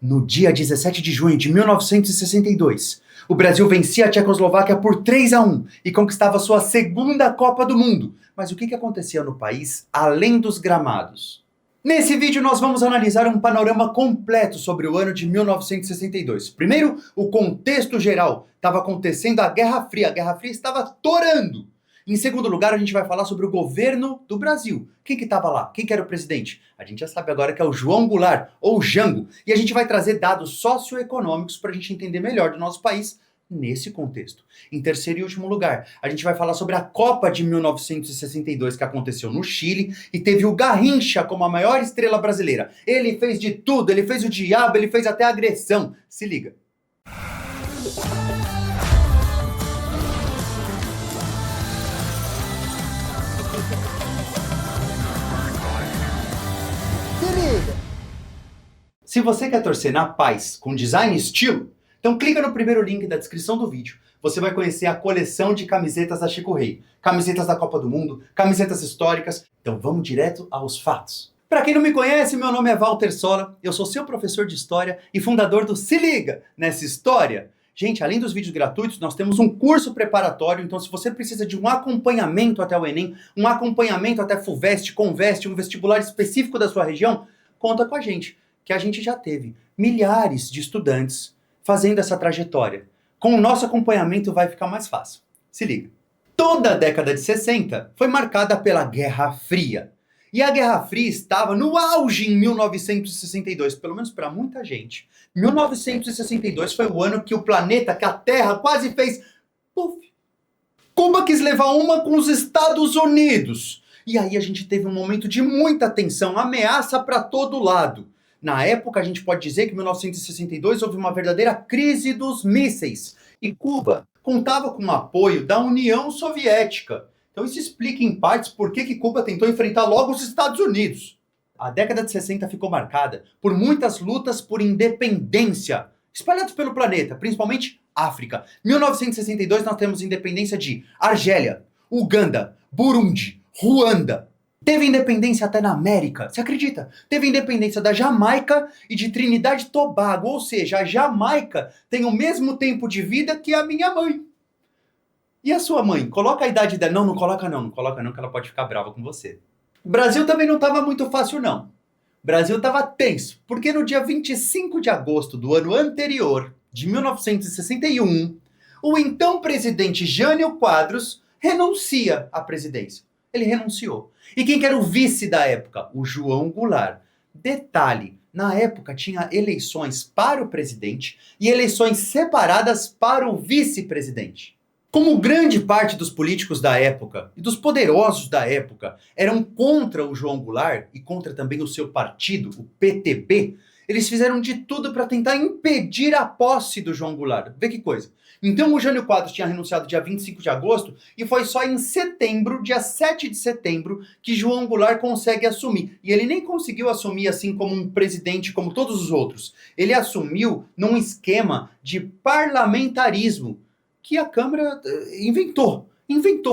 No dia 17 de junho de 1962, o Brasil vencia a Tchecoslováquia por 3-1 e conquistava sua segunda Copa do Mundo. Mas o que acontecia no país além dos gramados? Nesse vídeo nós vamos analisar um panorama completo sobre o ano de 1962. Primeiro, o contexto geral. Estava acontecendo a Guerra Fria estava torando. Em segundo lugar, a gente vai falar sobre o governo do Brasil. Quem que estava lá? Quem que era o presidente? A gente já sabe agora que é o João Goulart, ou Jango. E a gente vai trazer dados socioeconômicos para a gente entender melhor do nosso país nesse contexto. Em terceiro e último lugar, a gente vai falar sobre a Copa de 1962 que aconteceu no Chile e teve o Garrincha como a maior estrela brasileira. Ele fez de tudo, ele fez o diabo, ele fez até agressão. Se liga. Se você quer torcer na paz, com design e estilo, então clica no primeiro link da descrição do vídeo. Você vai conhecer a coleção de camisetas da Chico Rei. Camisetas da Copa do Mundo, camisetas históricas. Então vamos direto aos fatos. Para quem não me conhece, meu nome é Walter Sola, eu sou seu professor de História e fundador do Se Liga Nessa História. Gente, além dos vídeos gratuitos, nós temos um curso preparatório, então se você precisa de um acompanhamento até o Enem, um acompanhamento até FUVEST, CONVEST, um vestibular específico da sua região, conta com a gente, que a gente já teve milhares de estudantes fazendo essa trajetória. Com o nosso acompanhamento vai ficar mais fácil. Se liga. Toda a década de 60 foi marcada pela Guerra Fria. E a Guerra Fria estava no auge em 1962, pelo menos para muita gente. 1962 foi o ano que o planeta, que a Terra quase fez puf. Cuba quis levar uma com os Estados Unidos. E aí a gente teve um momento de muita tensão, ameaça para todo lado. Na época, a gente pode dizer que em 1962 houve uma verdadeira crise dos mísseis. E Cuba contava com o apoio da União Soviética. Então isso explica em partes por que Cuba tentou enfrentar logo os Estados Unidos. A década de 60 ficou marcada por muitas lutas por independência, espalhadas pelo planeta, principalmente África. Em 1962 nós temos independência de Argélia, Uganda, Burundi, Ruanda. Teve independência até na América, você acredita? Teve independência da Jamaica e de Trinidade e Tobago, ou seja, a Jamaica tem o mesmo tempo de vida que a minha mãe. E a sua mãe? Coloca a idade dela. Não coloca não que ela pode ficar brava com você. O Brasil também não estava muito fácil não. O Brasil estava tenso, porque no dia 25 de agosto do ano anterior, de 1961, o então presidente Jânio Quadros renuncia à presidência. Ele renunciou. E quem que era o vice da época? O João Goulart. Detalhe, na época tinha eleições para o presidente e eleições separadas para o vice-presidente. Como grande parte dos políticos da época e dos poderosos da época eram contra o João Goulart e contra também o seu partido, o PTB, eles fizeram de tudo para tentar impedir a posse do João Goulart. Vê que coisa. Então o Jânio Quadros tinha renunciado dia 25 de agosto e foi só em setembro, dia 7 de setembro, que João Goulart consegue assumir. E ele nem conseguiu assumir assim como um presidente como todos os outros. Ele assumiu num esquema de parlamentarismo que a Câmara inventou.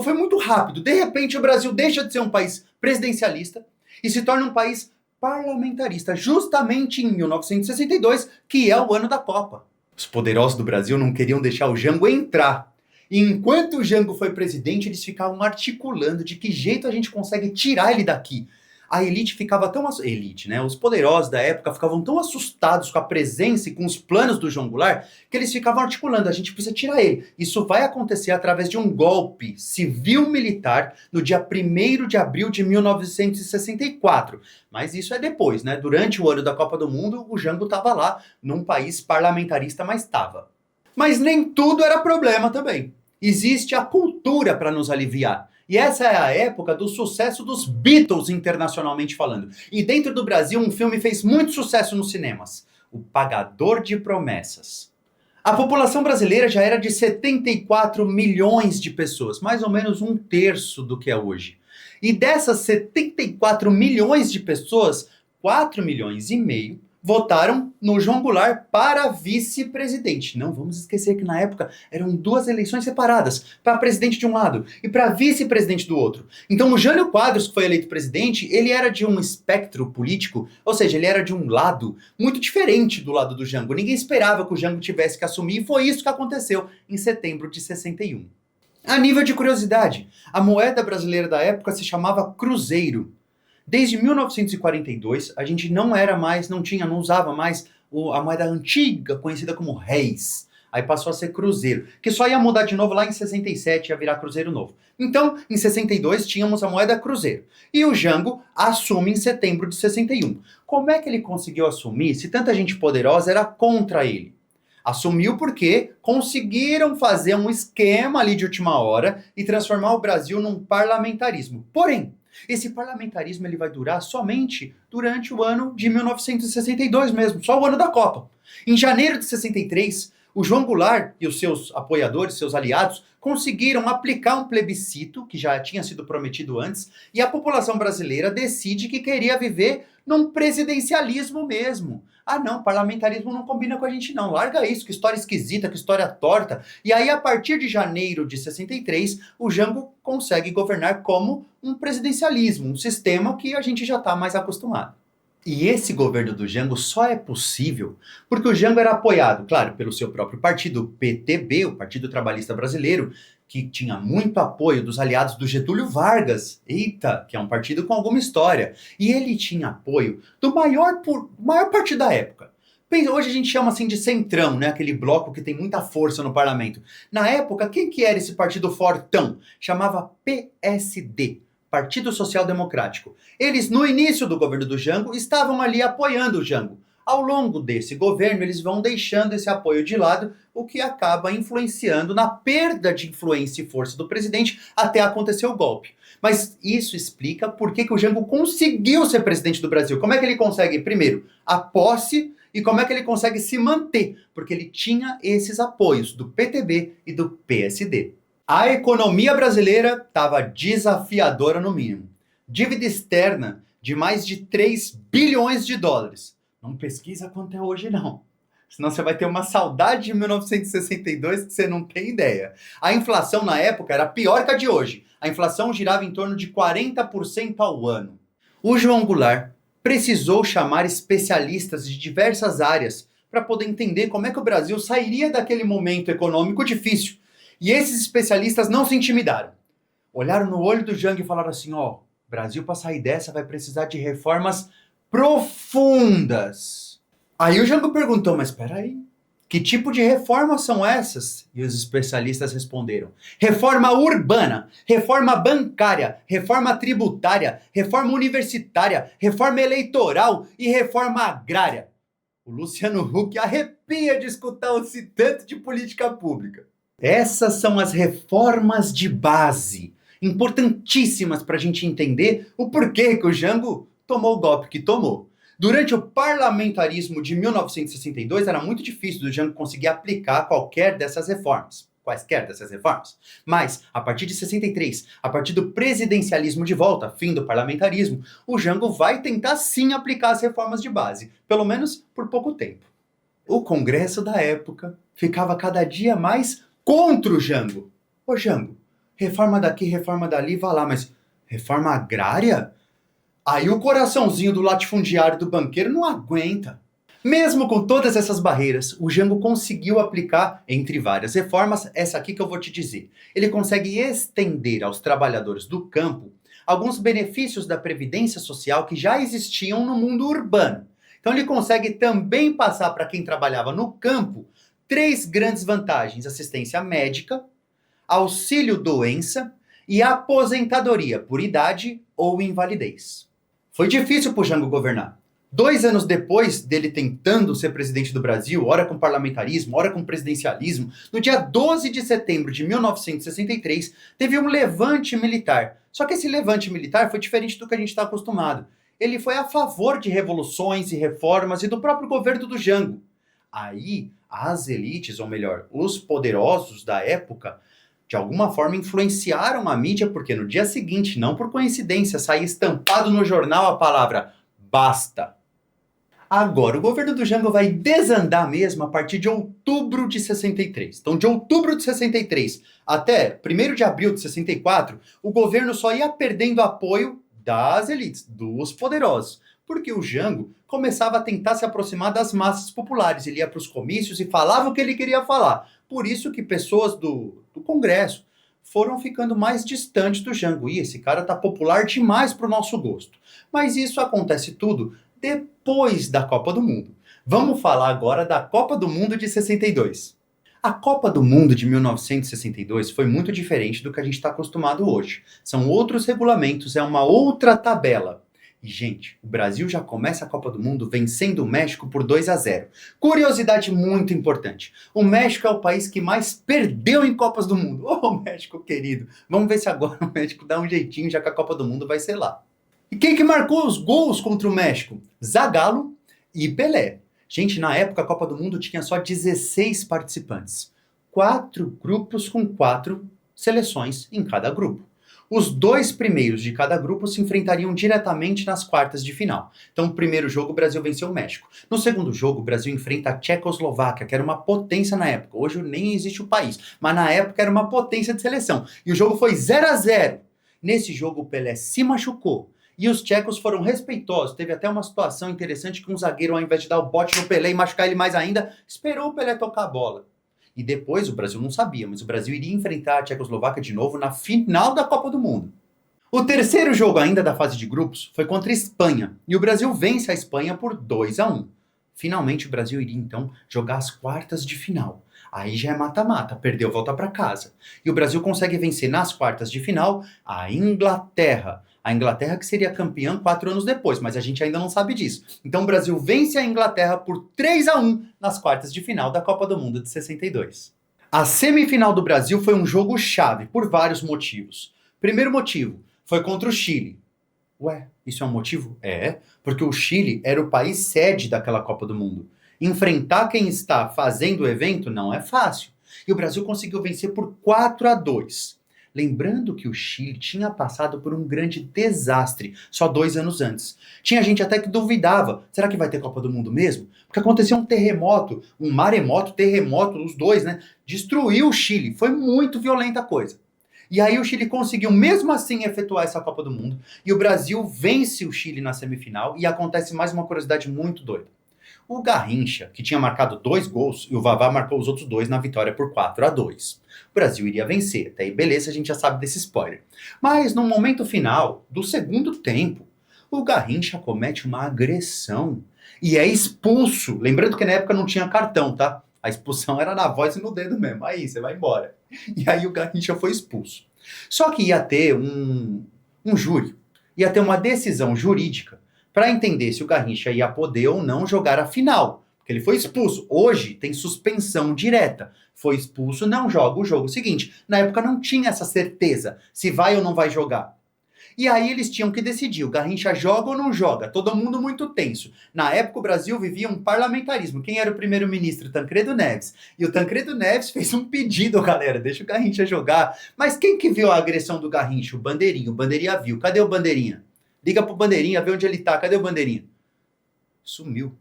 Foi muito rápido. De repente o Brasil deixa de ser um país presidencialista e se torna um país parlamentarista, justamente em 1962, que é o ano da Copa. Os poderosos do Brasil não queriam deixar o Jango entrar. E enquanto o Jango foi presidente, eles ficavam articulando de que jeito a gente consegue tirar ele daqui. A elite ficava tão... Elite, né? Os poderosos da época ficavam tão assustados com a presença e com os planos do João Goulart que eles ficavam articulando, a gente precisa tirar ele. Isso vai acontecer através de um golpe civil-militar no dia 1º de abril de 1964. Mas isso é depois, né? Durante o ano da Copa do Mundo, o Jango estava lá, num país parlamentarista, mas estava. Mas nem tudo era problema também. Existe a cultura para nos aliviar. E essa é a época do sucesso dos Beatles internacionalmente falando. E dentro do Brasil, um filme fez muito sucesso nos cinemas. O Pagador de Promessas. A população brasileira já era de 74 milhões de pessoas, mais ou menos 1/3 do que é hoje. E dessas 74 milhões de pessoas, 4,5 milhões votaram no João Goulart para vice-presidente. Não vamos esquecer que na época eram duas eleições separadas, para presidente de um lado e para vice-presidente do outro. Então o Jânio Quadros, que foi eleito presidente, ele era de um espectro político, ou seja, ele era de um lado muito diferente do lado do Jango. Ninguém esperava que o Jango tivesse que assumir e foi isso que aconteceu em setembro de 61. A nível de curiosidade, a moeda brasileira da época se chamava Cruzeiro. Desde 1942, a gente não usava mais a moeda antiga, conhecida como réis. Aí passou a ser Cruzeiro, que só ia mudar de novo lá em 67, ia virar Cruzeiro novo. Então, em 62, tínhamos a moeda Cruzeiro. E o Jango assume em setembro de 61. Como é que ele conseguiu assumir se tanta gente poderosa era contra ele? Assumiu porque conseguiram fazer um esquema ali de última hora e transformar o Brasil num parlamentarismo. Porém, esse parlamentarismo ele vai durar somente durante o ano de 1962 mesmo, só o ano da Copa. Em janeiro de 63, o João Goulart e os seus apoiadores, seus aliados, conseguiram aplicar um plebiscito que já tinha sido prometido antes e a população brasileira decide que queria viver num presidencialismo mesmo. Ah não, parlamentarismo não combina com a gente não, larga isso, que história esquisita, que história torta. E aí a partir de janeiro de 63, o Jango consegue governar como um presidencialismo, um sistema que a gente já está mais acostumado. E esse governo do Jango só é possível porque o Jango era apoiado, claro, pelo seu próprio partido, o PTB, o Partido Trabalhista Brasileiro, que tinha muito apoio dos aliados do Getúlio Vargas, eita, que é um partido com alguma história. E ele tinha apoio do maior partido da época. Hoje a gente chama assim de centrão, né? Aquele bloco que tem muita força no parlamento. Na época, quem que era esse partido fortão? Chamava PSD. Partido Social Democrático. Eles, no início do governo do Jango, estavam ali apoiando o Jango. Ao longo desse governo, eles vão deixando esse apoio de lado, o que acaba influenciando na perda de influência e força do presidente até acontecer o golpe. Mas isso explica por que o Jango conseguiu ser presidente do Brasil. Como é que ele consegue, primeiro, a posse e como é que ele consegue se manter? Porque ele tinha esses apoios do PTB e do PSD. A economia brasileira estava desafiadora no mínimo. Dívida externa de mais de 3 bilhões de dólares. Não pesquisa quanto é hoje não. Senão você vai ter uma saudade de 1962 que você não tem ideia. A inflação na época era pior que a de hoje. A inflação girava em torno de 40% ao ano. O João Goulart precisou chamar especialistas de diversas áreas para poder entender como é que o Brasil sairia daquele momento econômico difícil. E esses especialistas não se intimidaram. Olharam no olho do Jango e falaram assim, ó, o Brasil para sair dessa vai precisar de reformas profundas. Aí o Jango perguntou, mas espera aí, que tipo de reformas são essas? E os especialistas responderam, reforma urbana, reforma bancária, reforma tributária, reforma universitária, reforma eleitoral e reforma agrária. O Luciano Huck arrepia de escutar esse tanto de política pública. Essas são as reformas de base, importantíssimas para a gente entender o porquê que o Jango tomou o golpe que tomou. Durante o parlamentarismo de 1962, era muito difícil do Jango conseguir aplicar quaisquer dessas reformas. Mas, a partir de 63, a partir do presidencialismo de volta, fim do parlamentarismo, o Jango vai tentar sim aplicar as reformas de base, pelo menos por pouco tempo. O Congresso da época ficava cada dia mais contra o Jango. Ô Jango, reforma daqui, reforma dali, vá lá, mas reforma agrária? Aí o coraçãozinho do latifundiário do banqueiro não aguenta. Mesmo com todas essas barreiras, o Jango conseguiu aplicar, entre várias reformas, essa aqui que eu vou te dizer. Ele consegue estender aos trabalhadores do campo alguns benefícios da Previdência Social que já existiam no mundo urbano. Então ele consegue também passar para quem trabalhava no campo 3 grandes vantagens: assistência médica, auxílio-doença e aposentadoria por idade ou invalidez. Foi difícil para o Jango governar. 2 anos depois dele tentando ser presidente do Brasil, ora com parlamentarismo, ora com presidencialismo, no dia 12 de setembro de 1963, teve um levante militar. Só que esse levante militar foi diferente do que a gente está acostumado. Ele foi a favor de revoluções e reformas e do próprio governo do Jango. Aí, as elites, ou melhor, os poderosos da época, de alguma forma influenciaram a mídia, porque no dia seguinte, não por coincidência, saía estampado no jornal a palavra basta. Agora, o governo do Jango vai desandar mesmo a partir de outubro de 63. Então, de outubro de 63 até 1º de abril de 64, o governo só ia perdendo apoio das elites, dos poderosos. Porque o Jango começava a tentar se aproximar das massas populares. Ele ia para os comícios e falava o que ele queria falar. Por isso que pessoas do Congresso foram ficando mais distantes do Jango. E esse cara tá popular demais para o nosso gosto. Mas isso acontece tudo depois da Copa do Mundo. Vamos falar agora da Copa do Mundo de 62. A Copa do Mundo de 1962 foi muito diferente do que a gente está acostumado hoje. São outros regulamentos, é uma outra tabela. E, gente, o Brasil já começa a Copa do Mundo vencendo o México por 2-0. Curiosidade muito importante. O México é o país que mais perdeu em Copas do Mundo. Ô, México querido, vamos ver se agora o México dá um jeitinho, já que a Copa do Mundo vai ser lá. E quem que marcou os gols contra o México? Zagallo e Pelé. Gente, na época a Copa do Mundo tinha só 16 participantes. 4 grupos com 4 seleções em cada grupo. Os 2 primeiros de cada grupo se enfrentariam diretamente nas quartas de final. Então, no primeiro jogo, o Brasil venceu o México. No segundo jogo, o Brasil enfrenta a Tchecoslováquia, que era uma potência na época. Hoje nem existe o país, mas na época era uma potência de seleção. E o jogo foi 0-0. Nesse jogo, o Pelé se machucou. E os tchecos foram respeitosos. Teve até uma situação interessante que um zagueiro, ao invés de dar o bote no Pelé e machucar ele mais ainda, esperou o Pelé tocar a bola. E depois, o Brasil não sabia, mas o Brasil iria enfrentar a Tchecoslováquia de novo na final da Copa do Mundo. O terceiro jogo ainda da fase de grupos foi contra a Espanha. E o Brasil vence a Espanha por 2-1. Finalmente o Brasil iria então jogar as quartas de final. Aí já é mata-mata, perdeu, volta para casa. E o Brasil consegue vencer nas quartas de final a Inglaterra. A Inglaterra que seria campeã 4 anos depois, mas a gente ainda não sabe disso. Então o Brasil vence a Inglaterra por 3-1 nas quartas de final da Copa do Mundo de 62. A semifinal do Brasil foi um jogo chave por vários motivos. Primeiro motivo, foi contra o Chile. Ué, isso é um motivo? É, porque o Chile era o país sede daquela Copa do Mundo. Enfrentar quem está fazendo o evento não é fácil. E o Brasil conseguiu vencer por 4-2. Lembrando que o Chile tinha passado por um grande desastre só 2 anos antes. Tinha gente até que duvidava, será que vai ter Copa do Mundo mesmo? Porque aconteceu um terremoto, um maremoto, terremoto, os dois, né? Destruiu o Chile, foi muito violenta a coisa. E aí o Chile conseguiu mesmo assim efetuar essa Copa do Mundo, e o Brasil vence o Chile na semifinal, e acontece mais uma curiosidade muito doida. O Garrincha, que tinha marcado 2 gols, e o Vavá marcou os outros 2 na vitória por 4-2. O Brasil iria vencer, até aí beleza, a gente já sabe desse spoiler. Mas no momento final do segundo tempo, o Garrincha comete uma agressão e é expulso. Lembrando que na época não tinha cartão, tá? A expulsão era na voz e no dedo mesmo. Aí, você vai embora. E aí o Garrincha foi expulso. Só que ia ter um júri, ia ter uma decisão jurídica para entender se o Garrincha ia poder ou não jogar a final. Porque ele foi expulso. Hoje tem suspensão direta. Foi expulso, não joga o jogo seguinte. Na época não tinha essa certeza se vai ou não vai jogar. E aí eles tinham que decidir, o Garrincha joga ou não joga? Todo mundo muito tenso. Na época o Brasil vivia um parlamentarismo. Quem era o primeiro-ministro? Tancredo Neves. E o Tancredo Neves fez um pedido, galera, deixa o Garrincha jogar. Mas quem que viu a agressão do Garrincha? O Bandeirinha. O Bandeirinha viu. Cadê o Bandeirinha? Liga pro Bandeirinha, vê onde ele tá. Cadê o Bandeirinha? Sumiu.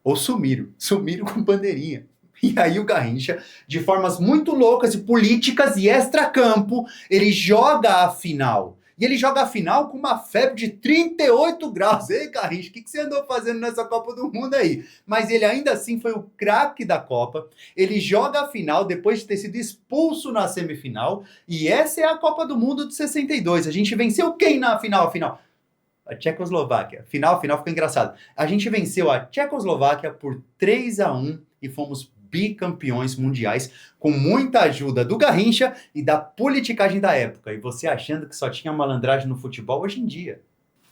Ou sumiram. Sumiram com o Bandeirinha. E aí o Garrincha, de formas muito loucas e políticas e extracampo, ele joga a final. E ele joga a final com uma febre de 38 graus. Ei, Garrincha, o que você andou fazendo nessa Copa do Mundo aí? Mas ele ainda assim foi o craque da Copa. Ele joga a final depois de ter sido expulso na semifinal. E essa é a Copa do Mundo de 62. A gente venceu quem na final? A Tchecoslováquia. Final ficou engraçado. A gente venceu a Tchecoslováquia por 3-1 e fomos bicampeões mundiais com muita ajuda do Garrincha e da politicagem da época. E você achando que só tinha malandragem no futebol hoje em dia.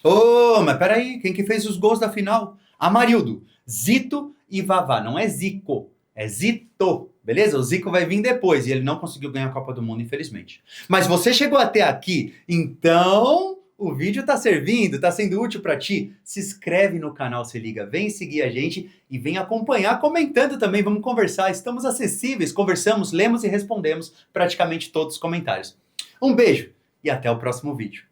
Ô, mas peraí, quem que fez os gols da final? Amarildo, Zito e Vavá. Não é Zico, é Zito. Beleza? O Zico vai vir depois e ele não conseguiu ganhar a Copa do Mundo, infelizmente. Mas você chegou até aqui, então o vídeo tá servindo, tá sendo útil para ti? Se inscreve no canal, se liga, vem seguir a gente e vem acompanhar, comentando também, vamos conversar, estamos acessíveis, conversamos, lemos e respondemos praticamente todos os comentários. Um beijo e até o próximo vídeo.